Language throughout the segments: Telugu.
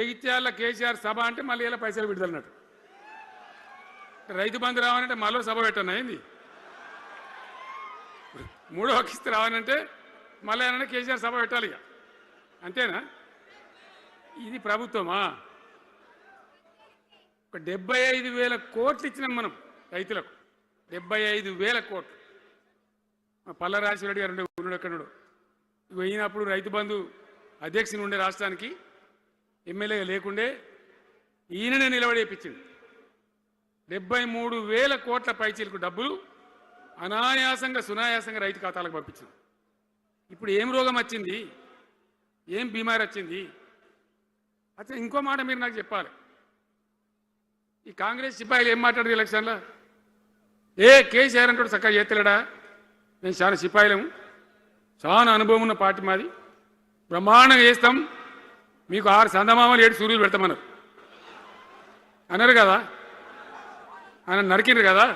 జగిత్యాల కేసీఆర్ సభ అంటే మళ్ళీ ఇలా పైసలు విడుదలన్నట్టు. రైతు బంధు రావాలంటే మళ్ళీ సభ పెట్టన్నా ఏంది? మూడో కిస్తీ రావాలంటే మళ్ళీ ఏమన్నా కేసీఆర్ సభ పెట్టాలి ఇక, అంతేనా? ఇది ప్రభుత్వమా? ఒక 75,000 కోట్లు ఇచ్చినాం మనం రైతులకు, 75,000 కోట్లు. పల్ల రాజశేఖర గారు ఉన్నాడు ఎక్కడున్నాడు, పోయినప్పుడు రైతు బంధు అధ్యక్షుని ఉండే రాష్ట్రానికి ఎమ్మెల్యే లేకుండే ఈయననే నిలబడేపించింది. 73,000 కోట్ల పైచీలకు డబ్బులు అనాయాసంగా సునాయాసంగా రైతు ఖాతాలకు పంపించింది. ఇప్పుడు ఏం రోగం వచ్చింది, ఏం బీమారి వచ్చింది? అచ్చా, ఇంకో మాట మీరు నాకు చెప్పాలి. ఈ కాంగ్రెస్ సిపాయిలు ఏం మాట్లాడారు ఎలక్షన్లో? కేసీఆర్ అంటాడు చక్కగా చేస్తలేడా, మేము చాలా సిపాయిలము, చాలా అనుభవం ఉన్న పార్టీ మాది, బ్రహ్మాండంగా చేస్తాం, మీకు 6 సందమామలు 7 సూర్యులు పెడతామన్నారు అన్నారు కదా, ఆయన నరికినారు కదా.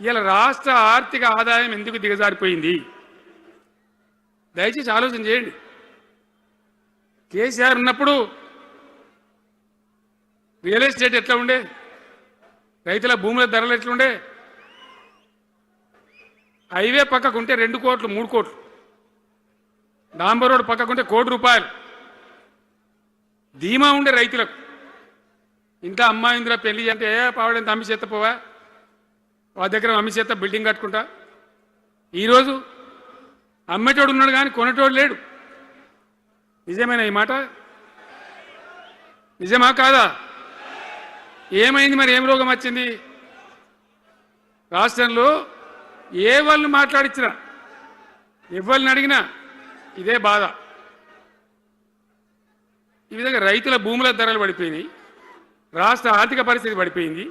ఇలా రాష్ట్ర ఆర్థిక ఆదాయం ఎందుకు దిగజారిపోయింది? దయచేసి ఆలోచన చేయండి. కేసీఆర్ ఉన్నప్పుడు రియల్ ఎస్టేట్ ఎట్లా ఉండే, రైతుల భూముల ధరలు ఎట్లుండే, హైవే పక్కకుంటే 2 కోట్లు 3 కోట్లు, డాంబర్ రోడ్ పక్కకుంటే ₹1 కోటి ధీమా ఉండే రైతులకు. ఇంత అమ్మాయి ఇందులో పెళ్లి అంటే పావడంత అమ్మి చేత పోవా, వాళ్ళ దగ్గర అమ్మి చేత బిల్డింగ్ కట్టుకుంటా. ఈరోజు అమ్మేటోడు ఉన్నాడు కానీ కొనేటోడు లేడు. నిజమేనా ఈ మాట? నిజమా కాదా? ఏమైంది మరి? ఏం రోగం వచ్చింది? రాష్ట్రంలో ఏ వాళ్ళని మాట్లాడించినా, ఎవరిని అడిగినా ఇదే బాధ. ఈ విధంగా రైతుల భూముల ధరలు పడిపోయినాయి, రాష్ట్ర ఆర్థిక పరిస్థితి పడిపోయింది,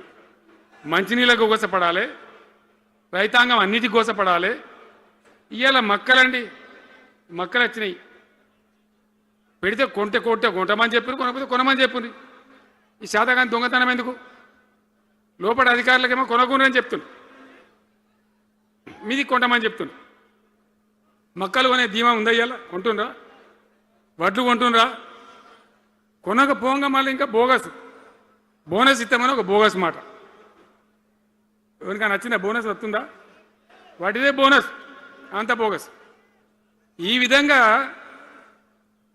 మంచినీళ్ళకు గోసపడాలి, రైతాంగం అన్నిటికి గోసపడాలి. ఇవాళ మక్కలండి, మక్కలు వచ్చినాయి, పెడితే కొంటమని చెప్పారు, కొనకపోతే కొనమని చెప్పండి. ఈ శాతకాని దొంగతనం ఎందుకు? లోపల అధికారులకేమో కొనకూడదని చెప్తుంది, మీది కొంటమని చెప్తుంది. మక్కలు కొనే ధీమా ఉందా? ఇవాళ కొంటుండ్రా? వడ్లు కొంటుండ్రా? కొనకపోగా మళ్ళీ ఇంకా బోనస్ ఇస్తామని ఒక బోగస్ మాట. ఎవరికైనా నచ్చిన బోనస్ వస్తుందా? వాటిదే బోనస్, అంత బోగస్. ఈ విధంగా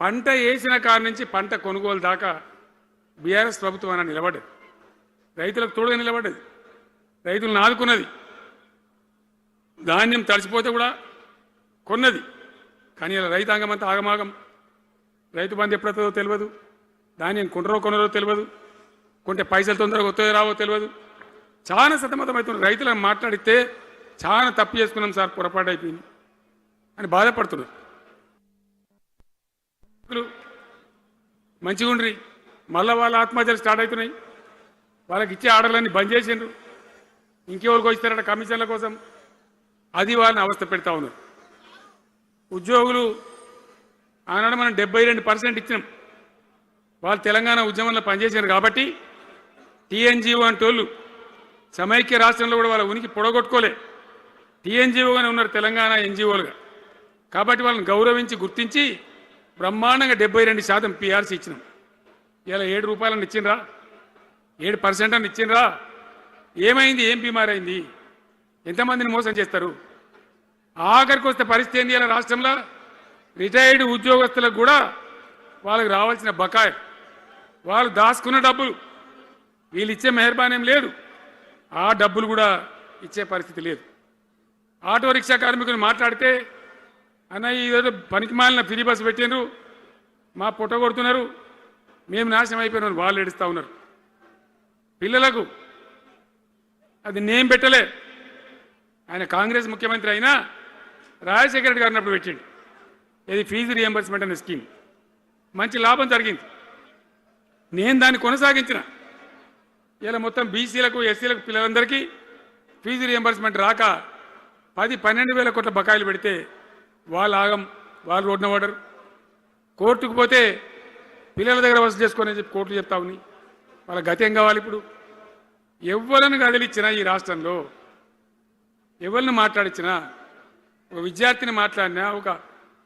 పంట వేసిన కాడి నుంచి పంట కొనుగోలు దాకా బీఆర్ఎస్ ప్రభుత్వం అని నిలబడ్డది, రైతులకు తోడుగా నిలబడ్డది, రైతులను ఆదుకున్నది. ధాన్యం తడిచిపోతే కూడా కొన్నది. కానీ ఇలా రైతాంగం అంతా ఆగమాగం. రైతు బంధు ఎప్పుడవుతుందో తెలియదు, ధాన్యం కొనరో తెలియదు, కొంటే పైసలు తొందరగా వస్తాయో రావో తెలియదు. చాలా సతమతమవుతున్నారు. రైతులను మాట్లాడితే చాలా తప్పు చేసుకున్నాం సార్, పొరపాటు అయిపోయింది అని బాధపడుతున్నారు. మంచిగా ఉండ్రి, మళ్ళీ వాళ్ళ ఆత్మహత్యలు స్టార్ట్ అవుతున్నాయి. వాళ్ళకి ఇచ్చే ఆర్డర్లన్నీ బంద్ చేసిండ్రు, ఇంకెవరికి ఇస్తారట కమిషన్ల కోసం, అది వాళ్ళని అవస్థ పెడతా ఉన్నారు. ఉద్యోగులు ఆనాడు మనం 72% ఇచ్చినాం, వాళ్ళు తెలంగాణ ఉద్యమంలో పనిచేశారు కాబట్టి టీఎన్జిఓ అంటోళ్ళు సమైక్య రాష్ట్రంలో కూడా వాళ్ళ ఉనికి పొడగొట్టుకోలే, టీఎన్జిఓగానే ఉన్నారు తెలంగాణ ఎన్జిఓలుగా. కాబట్టి వాళ్ళని గౌరవించి గుర్తించి బ్రహ్మాండంగా 72% పిఆర్సీ ఇచ్చినాం. ఇలా ₹7 ఇచ్చిండ్రా, 7% అని ఇచ్చిండ్రా? ఏమైంది? ఏం బీమారి అయింది? ఎంతమందిని మోసం చేస్తారు? ఆఖరికి వస్తే పరిస్థితి ఏంది? ఇలా రాష్ట్రంలో రిటైర్డ్ ఉద్యోగస్తులకు కూడా వాళ్ళకి రావాల్సిన బకాయి, వాళ్ళు దాచుకున్న డబ్బులు వీళ్ళు ఇచ్చే మెహర్బానీ ఏం లేదు, ఆ డబ్బులు కూడా ఇచ్చే పరిస్థితి లేదు. ఆటో రిక్షా కార్మికులు మాట్లాడితే అన్న ఈరోజు పనికి మాలిన ఫ్రీ బస్సు పెట్టినారు, మా పొట్ట కొడుతున్నారు, మేము నాశనం అయిపోయినారు, వాళ్ళు ఏడుస్తూ ఉన్నారు. పిల్లలకు అది నేమ్ పెట్టలే. ఆయన కాంగ్రెస్ ముఖ్యమంత్రి అయినా రాజశేఖర రెడ్డి గారు అప్పుడు పెట్టిండు, ఇది ఫీజు రియంబర్స్మెంట్ అనే స్కీమ్. మంచి లాభం జరిగింది, నేను దాన్ని కొనసాగించిన. ఇలా మొత్తం బీసీలకు ఎస్సీలకు పిల్లలందరికీ ఫీజు రియంబర్స్మెంట్ రాక 10-12 కోట్ల బకాయిలు పెడితే వాళ్ళు ఆగం, వాళ్ళు రోడ్డున పడరు. కోర్టుకు పోతే పిల్లల దగ్గర వసూలు చేసుకొని చెప్పి కోర్టులు చెప్తా ఉన్నాయి. వాళ్ళ గతి ఏం కావాలి? ఇప్పుడు ఎవరిని కదిలిచ్చినా ఈ రాష్ట్రంలో, ఎవరిని మాట్లాడించినా, ఒక విద్యార్థిని మాట్లాడినా, ఒక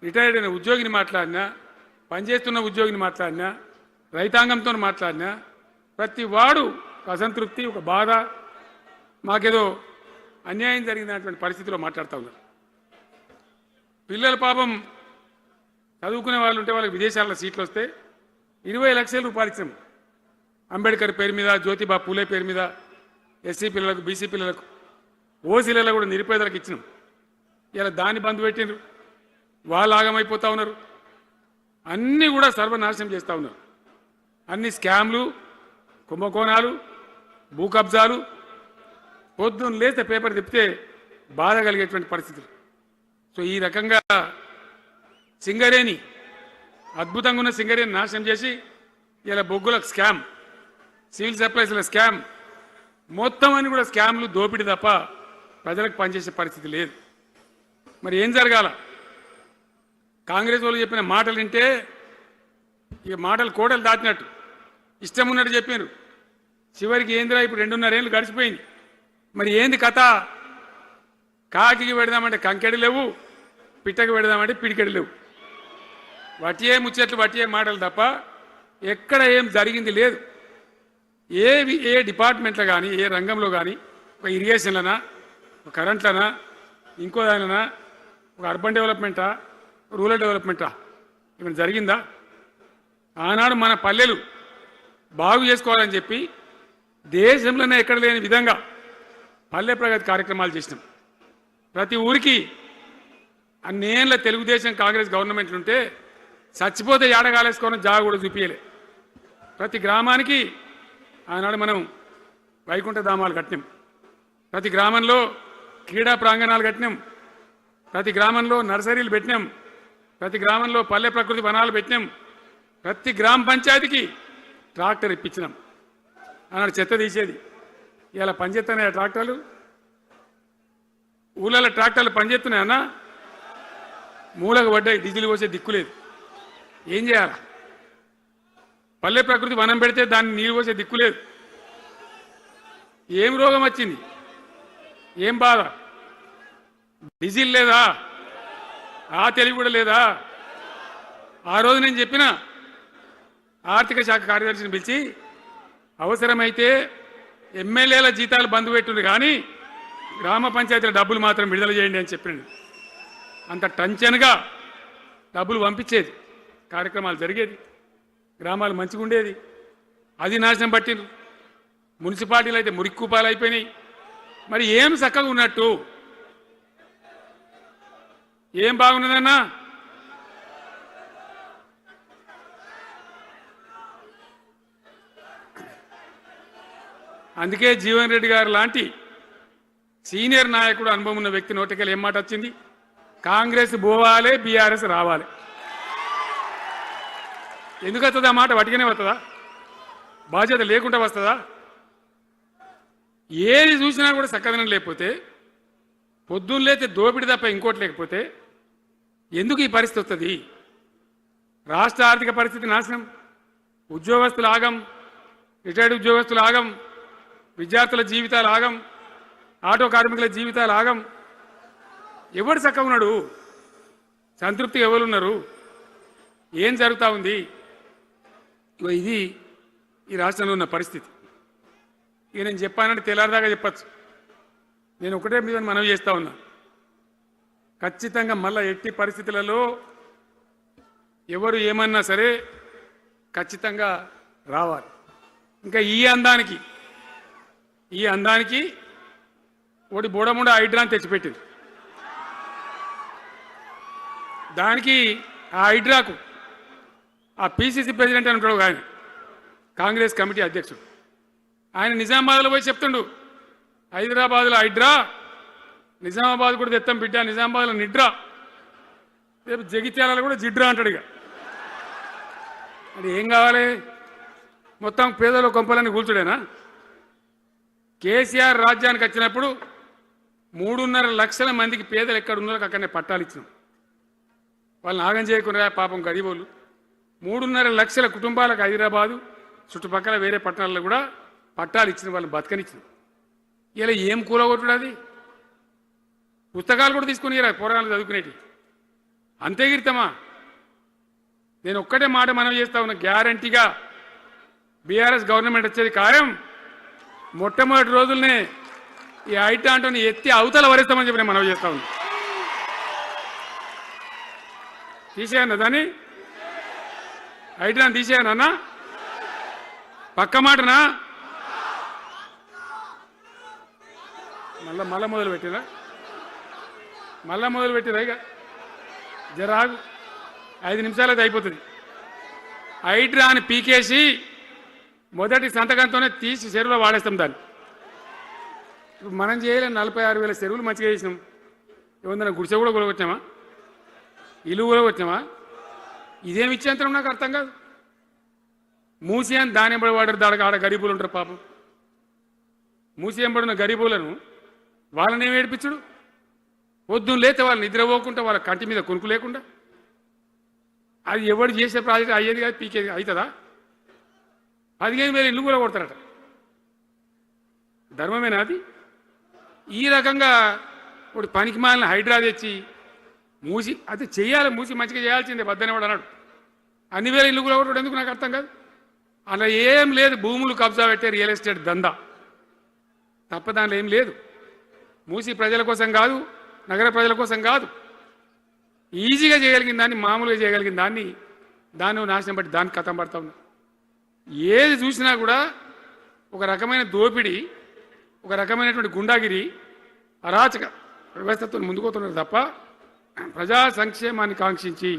రిటైర్డ్ అయిన ఉద్యోగిని మాట్లాడినా పనిచేస్తున్న ఉద్యోగిని మాట్లాడినా రైతాంగంతో మాట్లాడినా ప్రతి వాడు అసంతృప్తి ఒక బాధ మాకేదో అన్యాయం జరిగినటువంటి పరిస్థితిలో మాట్లాడుతూ ఉన్నారు. పిల్లల పాపం చదువుకునే వాళ్ళు ఉంటే వాళ్ళకి విదేశాల్లో సీట్లు వస్తే 20 లక్షల రూపాయలు ఇచ్చాం. అంబేద్కర్ పేరు మీద, జ్యోతిబా పూలే పేరు మీద, ఎస్సీ పిల్లలకు, బీసీ పిల్లలకు, ఓసీలలో కూడా నిరుపేదలకు ఇచ్చినాం. ఇలా దాన్ని బంద్ పెట్టినారు. వాళ్ళు ఆగమైపోతూ ఉన్నారు. అన్నీ కూడా సర్వనాశనం చేస్తూ ఉన్నారు. అన్ని స్కామ్లు, కుంభకోణాలు, భూ కబ్జాలు. పొద్దున్న లేస్తే పేపర్ తిప్పితే బాధ కలిగేటువంటి పరిస్థితులు. సో ఈ రకంగా సింగరేణి అద్భుతంగా ఉన్న సింగరేణి నాశనం చేసి ఇలా బొగ్గులకు స్కామ్, సివిల్ సప్లైస్ల స్కామ్, మొత్తం అని కూడా స్కామ్లు, దోపిడీ తప్ప ప్రజలకు పనిచేసే పరిస్థితి లేదు. మరి ఏం జరగాల? కాంగ్రెస్ వాళ్ళు చెప్పిన మాటలు వింటే ఇక మాటలు కోటలు దాటినట్టు ఇష్టం ఉన్నట్టు చెప్పారు. చివరికి ఏందిరా ఇప్పుడు 2.5 ఏళ్ళు గడిచిపోయింది. మరి ఏంది కథ? కాకికి పెడదామంటే కంకెడి లేవు, పిట్టకి పెడదామంటే పిడికెడి లేవు. వటియే ముచ్చట్లు, వటియే మాటలు తప్ప ఎక్కడ ఏం జరిగింది లేదు. ఏ డిపార్ట్మెంట్లో కానీ, ఏ రంగంలో కానీ, ఒక ఇరిగేషన్లనా, ఒక కరెంట్లనా, ఇంకో దానిలనా, ఒక అర్బన్ డెవలప్మెంటా, రూరల్ డెవలప్మెంటా ఏమైనా జరిగిందా? ఆనాడు మన పల్లెలు బాగు చేసుకోవాలని చెప్పి దేశంలోనే ఎక్కడ లేని విధంగా పల్లె ప్రగతి కార్యక్రమాలు చేసినాం. ప్రతి ఊరికి అన్నేళ్ళ తెలుగుదేశం కాంగ్రెస్ గవర్నమెంట్లు ఉంటే చచ్చిపోతే ఏడగాలేసుకోవడం జాగ కూడా చూపించలే. ప్రతి గ్రామానికి ఆనాడు మనం వైకుంఠ ధామాలు కట్టినాం. ప్రతి గ్రామంలో క్రీడా ప్రాంగణాలు కట్టినాం. ప్రతి గ్రామంలో నర్సరీలు పెట్టినాం. ప్రతి గ్రామంలో పల్లె ప్రకృతి వనాలు పెట్టినాం. ప్రతి గ్రామ పంచాయతీకి ట్రాక్టర్ ఇప్పించినాం. ఆనాడు చెత్త తీసేది. ఇలా పనిచేస్తున్నాయా ట్రాక్టర్లు? ఊళ్ళలో ట్రాక్టర్లు పనిచేస్తున్నాయన్నా? మూలకు పడ్డాయి, డీజిల్ పోసే దిక్కులేదు. ఏం చేయాలా? పల్లె ప్రకృతి వనం పెడితే దాన్ని నీళ్ళు పోసే దిక్కులేదు. ఏం రోగం వచ్చింది? ఏం బాధ? డీజిల్ లేదా? ఆ తెలివి కూడా లేదా? ఆ రోజు నేను చెప్పిన ఆర్థిక శాఖ కార్యదర్శిని పిలిచి అవసరమైతే ఎమ్మెల్యేల జీతాలు బంద్ పెట్టుంది కానీ గ్రామ పంచాయతీల డబ్బులు మాత్రం విడుదల చేయండి అని చెప్పినండి. అంత టెన్షన్గా డబ్బులు పంపించేది, కార్యక్రమాలు జరిగేది, గ్రామాలు మంచిగా ఉండేది. అది నాశనం పట్టిండ్రు. మున్సిపాలిటీలు అయితే మురిక్కుపాలు అయిపోయినాయి. మరి ఏం చక్కగా ఉన్నట్టు? ఏం బాగున్నదన్నా? అందుకే జీవన్ రెడ్డి గారు లాంటి సీనియర్ నాయకుడు, అనుభవం ఉన్న వ్యక్తి నోటికెళ్ళి ఏం మాట వచ్చింది? కాంగ్రెస్ పోవాలి, బీఆర్ఎస్ రావాలి. ఎందుకు వస్తుందా మాట? వటికనే వస్తుందా? బాధ్యత లేకుండా వస్తుందా? ఏది చూసినా కూడా చక్కదనం లేకపోతే, పొద్దున్న లేతే దోపిడి తప్ప ఇంకోటి లేకపోతే ఎందుకు ఈ పరిస్థితి వస్తుంది? రాష్ట్ర ఆర్థిక పరిస్థితి నాశనం, ఉద్యోగస్తులు ఆగం, రిటైర్డ్ ఉద్యోగస్తులు ఆగం, విద్యార్థుల జీవితాలు ఆగం, ఆటో కార్మికుల జీవితాలు ఆగం. ఎవరు చక్కగా ఉన్నాడు? సంతృప్తిగా ఎవరున్నారు? ఏం జరుగుతూ ఉంది? ఇది ఈ రాష్ట్రంలో ఉన్న పరిస్థితి. ఇక నేను చెప్పానంటే తెల్లారిదాకా చెప్పచ్చు. నేను ఒకటే మీద మనవి చేస్తూ ఉన్నా, ఖచ్చితంగా మళ్ళీ ఎట్టి పరిస్థితులలో ఎవరు ఏమన్నా సరే ఖచ్చితంగా రావాలి. ఇంకా ఈ అందానికి ఒకటి బోడముండ హైడ్రాని తెచ్చిపెట్టింది. దానికి ఆ హైడ్రాకు ఆ పిసిసి ప్రెసిడెంట్ అని ఉంటాడు ఆయన, కాంగ్రెస్ కమిటీ అధ్యక్షుడు, ఆయన నిజామాబాద్లో పోయి చెప్తుండు, హైదరాబాద్లో హైడ్రా, నిజామాబాద్ కూడా తెత్తాం బిడ్డ, నిజామాబాద్లో నిడ్రా, రేపు జగిత్యాలలో కూడా జిడ్రా అంటాడు. ఇక అది ఏం కావాలి? మొత్తం పేదల కొంపలన్నీ కూల్చుడేనా? కేసీఆర్ రాజ్యానికి వచ్చినప్పుడు 3.5 లక్షల మందికి పేదలు ఎక్కడ ఉన్నారో అక్కడనే పట్టాలు ఇచ్చినాం. వాళ్ళని ఆగం చేయకుండా పాపం గరీబోళ్ళు 3.5 లక్షల కుటుంబాలకు హైదరాబాదు చుట్టుపక్కల వేరే పట్టణాల్లో కూడా పట్టాలు ఇచ్చిన వాళ్ళని బతకనిచ్చిన. ఇలా ఏం కూలగొట్టుడు? అది పుస్తకాలు కూడా తీసుకుని పోరాటాలు చదువుకునేటి అంతే గిరితమా? నేను ఒక్కటే మాట మనవి చేస్తా ఉన్నా, గ్యారంటీగా బీఆర్ఎస్ గవర్నమెంట్ వచ్చేది ఖాయం. మొట్టమొదటి రోజుల్నే ఈ ఐటాంటోని ఎత్తి అవతల వరేస్తామని చెప్పి నేను మనవి చేస్తా ఉన్నా. తీసేయన్నా దాన్ని, ఐటాన్ తీసేయనన్నా, పక్క మాటనా? మళ్ళా మొదలు పెట్టిరా, ఇక జరాగు 5 నిమిషాలు అయిపోతుంది. హైడ్రాని పీకేసి మొదటి సంతకంతోనే తీసి చెరువులో వాడేస్తాం దాన్ని. ఇప్పుడు మనం చేయలేం, 46,000 చెరువులు మంచిగా చేసినాం. ఏమన్నా గుడిసె కూడా కొలగొచ్చామా, ఇల్లు కూడా వచ్చామా? ఇదేమి ఇచ్చేంతరం నాకు అర్థం కాదు. మూసి అని దాని ఎంబడి వాడారు, దానికి ఆడ గరీబులు ఉంటారు పాపం. మూసి ఎంబడిన గరీబులను వాళ్ళని ఏమి ఏడిపించుడు? పొద్దున్న లేతే వాళ్ళు నిద్రపోకుండా, వాళ్ళ కంటి మీద కొనుక్కు లేకుండా, అది ఎవరు చేసే ప్రాజెక్ట్ అయ్యేది కాదు, పీకేది అవుతుందా? 15,000 ఇల్లు కూడా కొడతారట. ధర్మమేనా అది? ఈ రకంగా ఇప్పుడు పనికి మాలిన హైడ్రా తెచ్చి మూసి అది చెయ్యాలి, మూసి మంచిగా చేయాల్సిందే వద్దనే వాడు అన్నాడు. అన్ని వేల ఇల్లు కూడా కొట్టడం ఎందుకు నాకు అర్థం కాదు. అలా ఏం లేదు, భూములు కబ్జా పెట్టే రియల్ ఎస్టేట్ దందా తప్ప దానిలో ఏం లేదు. మూసి ప్రజల కోసం కాదు, నగర ప్రజల కోసం కాదు, ఈజీగా చేయగలిగిన దాన్ని, మామూలుగా చేయగలిగిన దాన్ని నాశనం బట్టి దాన్ని కథం పడతా ఉన్నా. ఏది చూసినా కూడా ఒక రకమైన దోపిడీ, ఒక రకమైనటువంటి గుండాగిరి, అరాచక వ్యవస్థతో ముందుకోతున్నారు తప్ప ప్రజా సంక్షేమాన్ని కాంక్షించి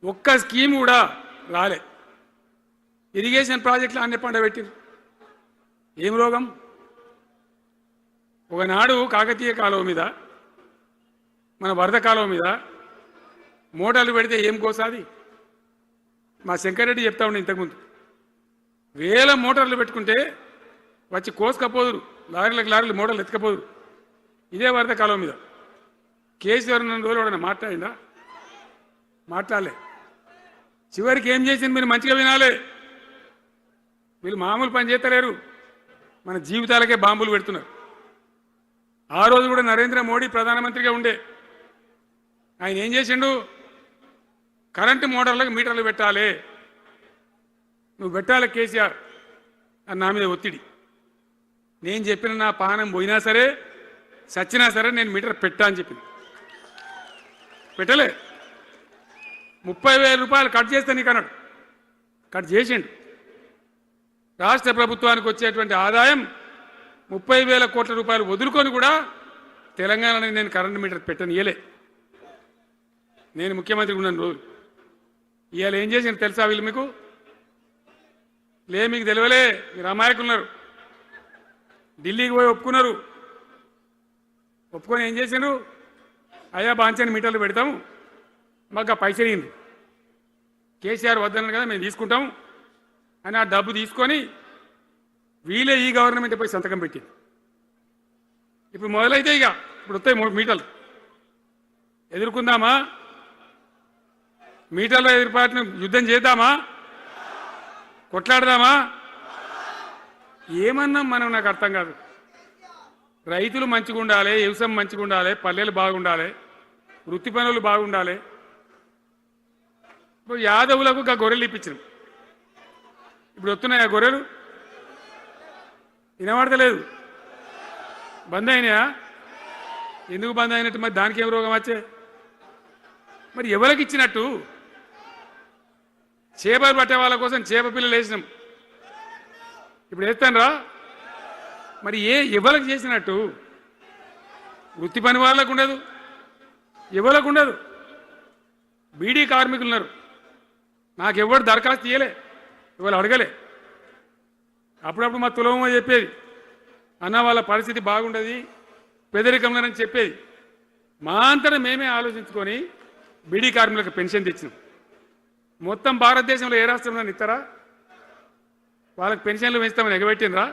ఒక్క స్కీమ్ కూడా రాలే. ఇరిగేషన్ ప్రాజెక్టులు అన్ని పండబెట్టిరు. ఏం రోగం? ఒకనాడు కాకతీయ కాలువ మీద, మన వరద కాలువ మీద మోటార్లు పెడితే ఏం కోసాది? మా శంకరెడ్డి చెప్తా ఉండే ఇంతకుముందు, 1000 మోటార్లు పెట్టుకుంటే వచ్చి కోసుకపోదురు, లారీలు మోటార్లు ఎత్తుకపోదురు. ఇదే వరద కాలువ మీద కేసీఆర్ ఉన్న రోజులు ఎవడన్నా మాట్లాడిందా? మాట్లాడలే. చివరికి ఏం చేసింది మీరు మంచిగా వినాలి. వీళ్ళు మామూలు పని చేస్తలేరు, మన జీవితాలకే బాంబులు పెడుతున్నారు. ఆ రోజు కూడా నరేంద్ర మోడీ ప్రధానమంత్రిగా ఉండే ఆయన ఏం చేసిండు? కరెంటు మోటార్లకు మీటర్లు పెట్టాలి, నువ్వు పెట్టాలి కేసీఆర్ అని నా మీద ఒత్తిడి. నేను చెప్పిన నా పానం పోయినా సరే, చచ్చినా సరే నేను మీటర్ పెట్టా అని చెప్పింది. పెట్టలే. 30,000 రూపాయలు కట్ చేస్తే నీకు అన్నాడు, కట్ చేసిండు. రాష్ట్ర ప్రభుత్వానికి వచ్చేటువంటి ఆదాయం 30,000 కోట్ల రూపాయలు వదులుకొని కూడా తెలంగాణలో నేను కరెంటు మీటర్ పెట్టనియలే. నేను ముఖ్యమంత్రి ఉన్నాను రోజు. ఇవాళ ఏం చేసిండు తెలుసా వీళ్ళు మీకు? మీకు తెలియలే, మీరు అమాయకులున్నారు. ఢిల్లీకి పోయి ఒప్పుకున్నారు. ఒప్పుకొని ఏం చేసిండ్రు? అయ్యా బాంచని మీటర్లు పెడతాము, మాకు ఆ పైసలు ఇయ్యండి, కేసీఆర్ వద్దన్నారు కదా మేము తీసుకుంటాము అని ఆ డబ్బు తీసుకొని వీళ్ళే ఈ గవర్నమెంట్ పోయి సంతకం పెట్టింది. ఇప్పుడు మొదలైతే ఇక ఇప్పుడు వస్తాయి మీటర్లు. ఎదుర్కొందామా? మీటర్ల ఎదురుపాటును యుద్ధం చేద్దామా? కొట్లాడదామా? ఏమన్నాం మనం? నాకు అర్థం కాదు. రైతులు మంచిగా ఉండాలి, వ్యవసాయం మంచిగా ఉండాలి, పల్లెలు బాగుండాలి, వృత్తి పనులు బాగుండాలి. ఇప్పుడు యాదవులకు గొర్రెలు ఇప్పించినాం. ఇప్పుడు వస్తున్నాయి ఆ గొర్రెలు, వినబడతలేదు, బంద్ అయినాయా? ఎందుకు బంద్ అయినట్టు? మరి దానికి ఏం రోగం వచ్చే? మరి ఎవరికి ఇచ్చినట్టు? చేపలు పట్టే వాళ్ళ కోసం చేప పిల్లలు వేసినాం, ఇప్పుడు వేస్తాను రా. మరి ఎవరికి చేసినట్టు? వృత్తి పని వాళ్ళకు ఉండదు, ఎవరికి ఉండదు. బీడీ కార్మికులు ఉన్నారు, నాకెవ్వరు దరఖాస్తు ఇయ్యలే, ఇవాళ అడగలే. అప్పుడప్పుడు మా తులమో చెప్పేది, అన్న వాళ్ళ పరిస్థితి బాగుండదు పెదరికంలోనని చెప్పేది. మా అంతటా మేమే ఆలోచించుకొని బీడీ కార్మికులకు పెన్షన్ తెచ్చినాం. మొత్తం భారతదేశంలో ఏ రాష్ట్రంలో ఇస్తారా? వాళ్ళకి పెన్షన్లు పెంచుతామని ఎగబెట్టినరా?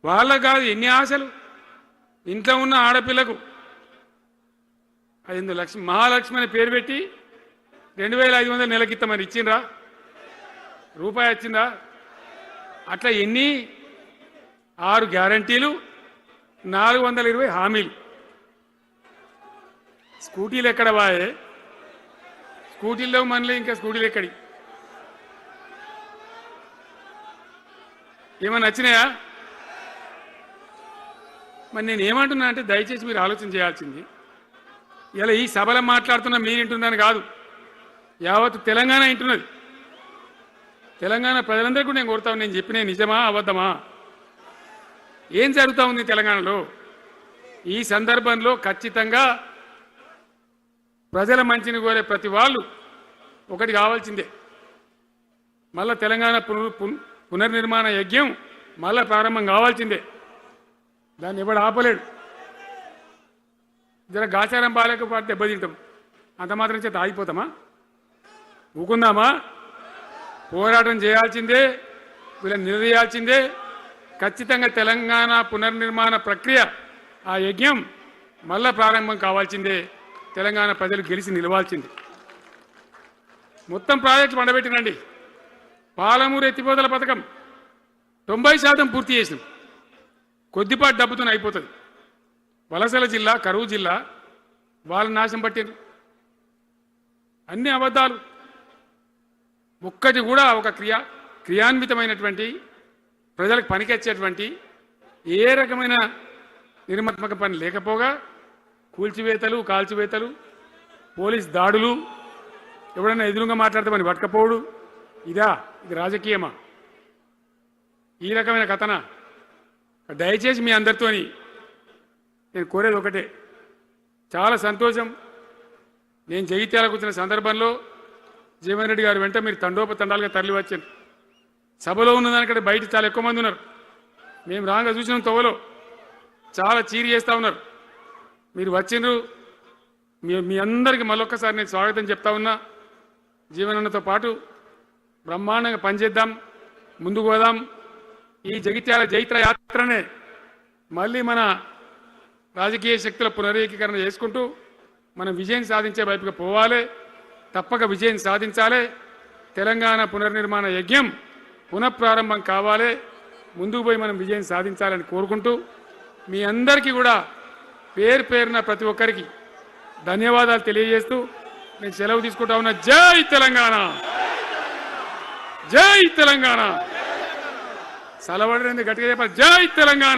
వాళ్ళకు కాదు, ఎన్ని ఆశలు. ఇంట్లో ఉన్న ఆడపిల్లకు 5 లక్షలు మహాలక్ష్మి అని పేరు పెట్టి 2,500 నెలకిస్తామని ఇచ్చిండ్రా? రూపాయి వచ్చిందా? అట్లా ఎన్ని? 6 గ్యారంటీలు, 420 హామీలు. స్కూటీలు ఎక్కడ వాయే? స్కూటీల్లో మనలే ఇంకా స్కూటీలు ఎక్కడి ఏమన్నా నచ్చినాయా? మరి నేను ఏమంటున్నా అంటే దయచేసి మీరు ఆలోచన చేయాల్సింది ఇలా ఈ సభలో మాట్లాడుతున్నా మీరు వింటున్నాను కాదు, యావత్ తెలంగాణ వింటున్నది. తెలంగాణ ప్రజలందరికీ నేను కోరుతాను, నేను చెప్పిన నిజమా అబద్ధమా, ఏం జరుగుతూ ఉంది తెలంగాణలో? ఈ సందర్భంలో ఖచ్చితంగా ప్రజల మంచిని కోరే ప్రతి వాళ్ళు ఒకటి కావాల్సిందే, మళ్ళా తెలంగాణ పునర్నిర్మాణ యజ్ఞం మళ్ళా ప్రారంభం కావాల్సిందే. దాన్ని ఎవడు ఆపలేడు. జర గాచారం బాలేకపోతే దెబ్బతింటాం, అంత మాత్రం చేత ఆగిపోతామా? ఊకుందామా? పోరాటం చేయాల్సిందే, వీళ్ళని నిలదీయాల్సిందే. ఖచ్చితంగా తెలంగాణ పునర్నిర్మాణ ప్రక్రియ ఆ యజ్ఞం మళ్ళా ప్రారంభం కావాల్సిందే. తెలంగాణ ప్రజలు గెలిచి నిలవాల్సిందే. మొత్తం ప్రాజెక్టు పండబెట్టినండి. పాలమూరు ఎత్తిపోతల పథకం 90% పూర్తి చేసినాం. కొద్దిపాటి డబ్బుతో అయిపోతుంది. వలసల జిల్లా, కరువు జిల్లా వాళ్ళ నాశనం పట్టింది. అన్ని అబద్ధాలు. ఒక్కటి కూడా ఒక క్రియాన్వితమైనటువంటి ప్రజలకు పనికొచ్చేటువంటి ఏ రకమైన నిర్మాత్మక పని లేకపోగా కూల్చివేతలు, కాల్చివేతలు, పోలీస్ దాడులు, ఎవడన్నా ఎదురుగా మాట్లాడతామని పట్టకపోవడు, ఇది రాజకీయమా? ఈ రకమైన కథన. దయచేసి మీ అందరితోని నేను కోరేది ఒకటే, చాలా సంతోషం. నేను జగిత్యాలకు వచ్చిన సందర్భంలో జీవన్ రెడ్డి గారు వెంట మీరు తండోపతండాలుగా తరలి వచ్చారు. సభలో ఉన్నదానికంటే బయట చాలా ఎక్కువ మంది ఉన్నారు. మేము రాగా చూసినాం, తోవలో చాలా చీరి చేస్తూ ఉన్నారు. మీరు వచ్చిండ్రు. మీ అందరికీ మళ్ళొక్కసారి నేను స్వాగతం చెప్తా ఉన్నా. జీవనన్నతో పాటు బ్రహ్మాండంగా పనిచేద్దాం, ముందుకు పోదాం. ఈ జగిత్యాల జైత్ర యాత్రనే మళ్ళీ మన రాజకీయ శక్తుల పునరేకీకరణ చేసుకుంటూ మనం విజయం సాధించే వైపుగా పోవాలి. తప్పక విజయం సాధించాలి. తెలంగాణ పునర్నిర్మాణ యజ్ఞం పునఃప్రారంభం కావాలి. ముందుకు పోయి మనం విజయం సాధించాలని కోరుకుంటూ మీ అందరికీ కూడా పేరు పేరున ప్రతి ఒక్కరికి ధన్యవాదాలు తెలియజేస్తూ నేను సెలవు తీసుకుంటా ఉన్నా. జై తెలంగాణ, జై తెలంగాణ. సలవడని గట్టిగా చెప్పాలి. జై తెలంగాణ.